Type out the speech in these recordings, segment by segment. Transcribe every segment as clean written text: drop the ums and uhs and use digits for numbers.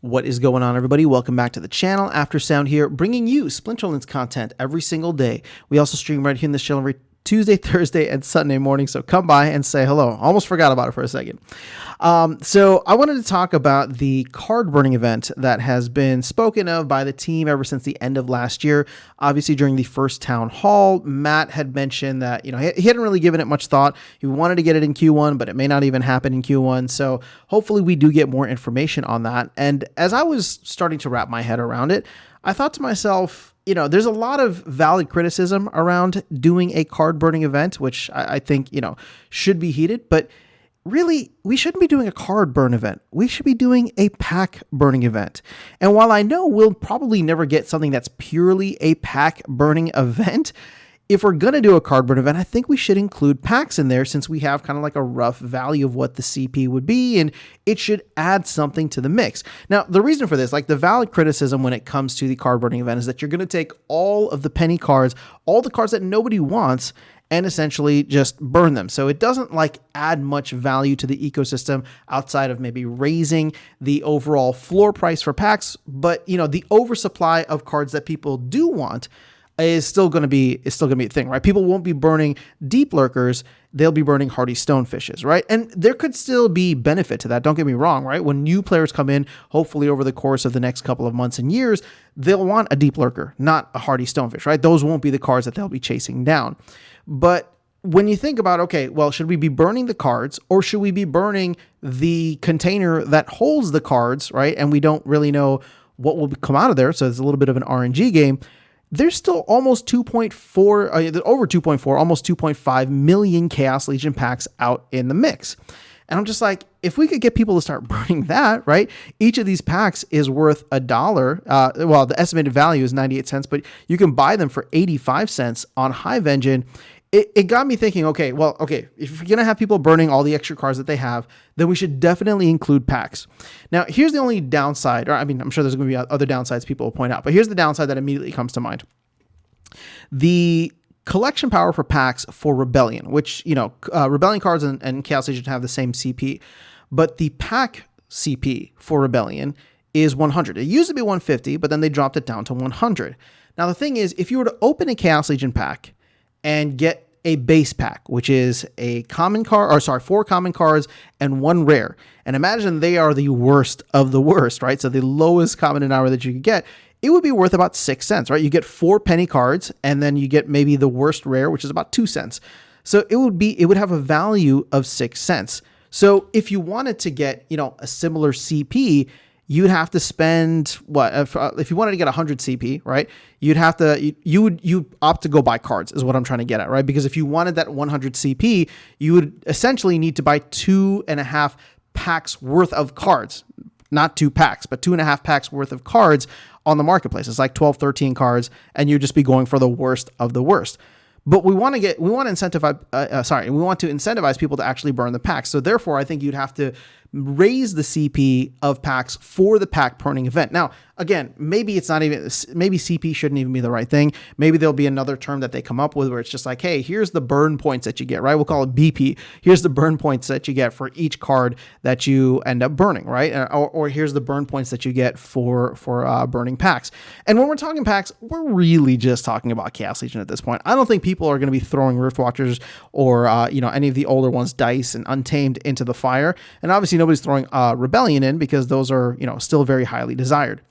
What is going on, everybody? Welcome back to the channel. Aftersound here, bringing you Splinterlands content every single day. We also stream right here in this channel every Tuesday, Thursday, and Sunday morning, so come by and say hello. Almost forgot about it for a second. So I wanted to talk about the card burning event that has been spoken of by the team ever since the end of last year. Obviously, during the first town hall, Matt had mentioned that, he hadn't really given it much thought. He wanted to get it in Q1, but it may not even happen in Q1. So hopefully we do get more information on that. And as I was starting to wrap my head around it, I thought to myself, there's a lot of valid criticism around doing a card burning event, which I think, should be heated, but really, we shouldn't be doing a card burn event. We should be doing a pack burning event. And while I know we'll probably never get something that's purely a pack burning event, if we're going to do a card burn event, I think we should include packs in there since we have kind of like a rough value of what the CP would be, and it should add something to the mix. Now, the reason for this, like the valid criticism when it comes to the card burning event, is that you're going to take all of the penny cards, all the cards that nobody wants, and essentially just burn them. So it doesn't like add much value to the ecosystem outside of maybe raising the overall floor price for packs. But, the oversupply of cards that people do want is still going to be a thing, right? People won't be burning deep lurkers. They'll be burning hardy stonefishes, right? And there could still be benefit to that. Don't get me wrong, right? When new players come in, hopefully over the course of the next couple of months and years, they'll want a deep lurker, not a hardy stonefish, right? Those won't be the cards that they'll be chasing down. But when you think about, okay, well, should we be burning the cards or should we be burning the container that holds the cards, right? And we don't really know what will come out of there. So it's a little bit of an RNG game. There's still almost 2.4, almost 2.5 million Chaos Legion packs out in the mix. And I'm just like, if we could get people to start burning that, right? Each of these packs is worth $1. Well, the estimated value is 98 cents, but you can buy them for 85 cents on Hive Engine. It got me thinking, okay, if you're going to have people burning all the extra cards that they have, then we should definitely include packs. Now, here's the only downside, I'm sure there's going to be other downsides people will point out, but here's the downside that immediately comes to mind. The collection power for packs for Rebellion, which, Rebellion cards and Chaos Legion have the same CP, but the pack CP for Rebellion is 100. It used to be 150, but then they dropped it down to 100. Now, the thing is, if you were to open a Chaos Legion pack and get a base pack, which is a common card, 4 common cards and 1 rare. And imagine they are the worst of the worst, right? So the lowest common denominator that you could get, it would be worth about 6 cents, right? You get 4 penny cards and then you get maybe the worst rare, which is about 2 cents. So it would have a value of 6 cents. So if you wanted to get, a similar CP, you'd have to spend if you wanted to get 100 CP, right? You'd opt to go buy cards is what I'm trying to get at, right? Because if you wanted that 100 CP, you would essentially need to buy 2.5 packs worth of cards, not 2 packs, but 2.5 packs worth of cards on the marketplace. It's like 12, 13 cards, and you'd just be going for the worst of the worst. But we want to incentivize people to actually burn the packs. So therefore, I think you'd have to raise the CP of packs for the pack burning event. Now, again, maybe CP shouldn't even be the right thing. Maybe there'll be another term that they come up with where it's just like, hey, here's the burn points that you get, right? We'll call it BP. Here's the burn points that you get for each card that you end up burning, right? Or here's the burn points that you get for burning packs. And when we're talking packs, we're really just talking about Chaos Legion at this point. I don't think people are going to be throwing Riftwatchers or any of the older ones, Dice and Untamed, into the fire. And obviously nobody's throwing Rebellion in because those are still very highly desired.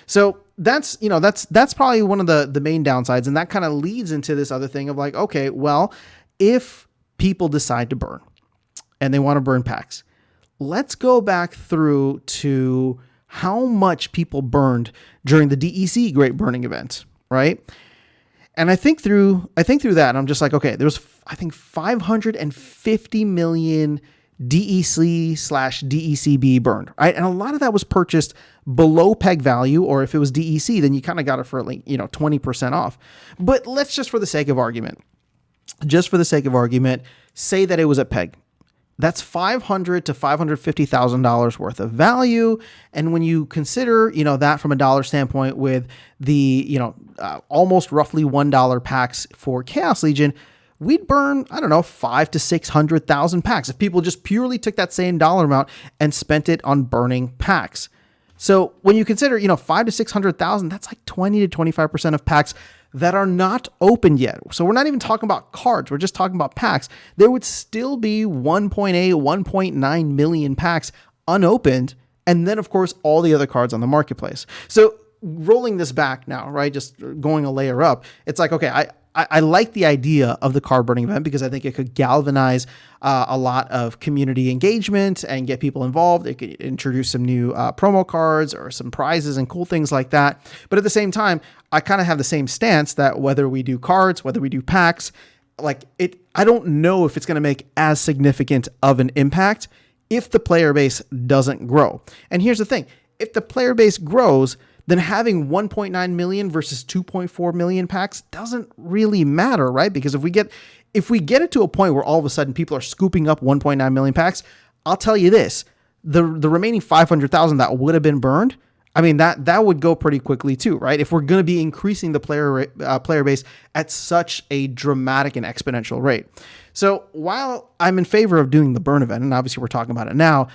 So that's probably one of the main downsides. And that kind of leads into this other thing of like, okay, well, if people decide to burn and they want to burn packs, let's go back through to how much people burned during the DEC Great Burning Event, right? And I think through that, I'm just like, okay, there was, I think, 550 million DEC/DECB burned, right? And a lot of that was purchased below peg value, or if it was DEC, then you kind of got it for 20% off. But let's just for the sake of argument, say that it was at peg. That's $500,000 to $550,000 worth of value. And when you consider, that from a dollar standpoint with the, almost roughly $1 packs for Chaos Legion, we'd burn, 500,000 to 600,000 packs if people just purely took that same dollar amount and spent it on burning packs. So when you consider, 5 to 600,000, that's like 20 to 25% of packs that are not opened yet. So we're not even talking about cards. We're just talking about packs. There would still be 1.8, 1.9 million packs unopened. And then of course, all the other cards on the marketplace. So rolling this back now, right? Just going a layer up. It's like, okay, I like the idea of the card burning event because I think it could galvanize a lot of community engagement and get people involved. It could introduce some new promo cards or some prizes and cool things like that. But at the same time, I kind of have the same stance that whether we do cards, whether we do packs, I don't know if it's going to make as significant of an impact if the player base doesn't grow. And here's the thing. If the player base grows, then having 1.9 million versus 2.4 million packs doesn't really matter, right? Because if we get it to a point where all of a sudden people are scooping up 1.9 million packs, I'll tell you this, the remaining 500,000 that would have been burned, I mean, that would go pretty quickly too, right? If we're going to be increasing the player base at such a dramatic and exponential rate. So while I'm in favor of doing the burn event, and obviously we're talking about it now,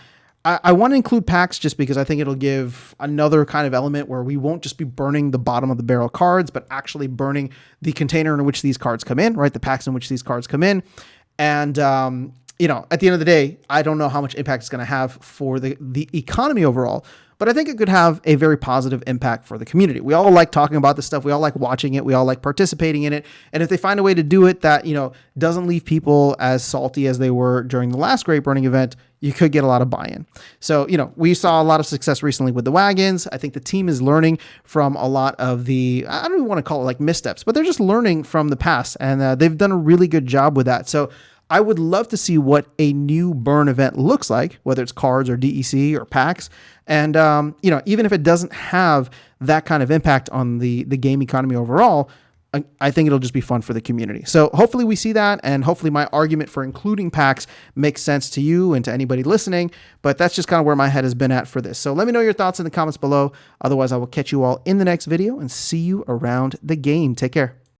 I want to include packs just because I think it'll give another kind of element where we won't just be burning the bottom of the barrel cards, but actually burning the container in which these cards come in, right? The packs in which these cards come in. And, at the end of the day, I don't know how much impact it's going to have for the economy overall, but I think it could have a very positive impact for the community. We all like talking about this stuff. We all like watching it. We all like participating in it. And if they find a way to do it that, doesn't leave people as salty as they were during the last Great Burning event, you could get a lot of buy-in. So, we saw a lot of success recently with the wagons. I think the team is learning from a lot of I don't even want to call it like missteps, but they're just learning from the past. And they've done a really good job with that. So I would love to see what a new burn event looks like, whether it's cards or DEC or packs. And, even if it doesn't have that kind of impact on the game economy overall, I think it'll just be fun for the community. So hopefully we see that, and hopefully my argument for including packs makes sense to you and to anybody listening, but that's just kind of where my head has been at for this. So let me know your thoughts in the comments below. Otherwise, I will catch you all in the next video and see you around the game. Take care.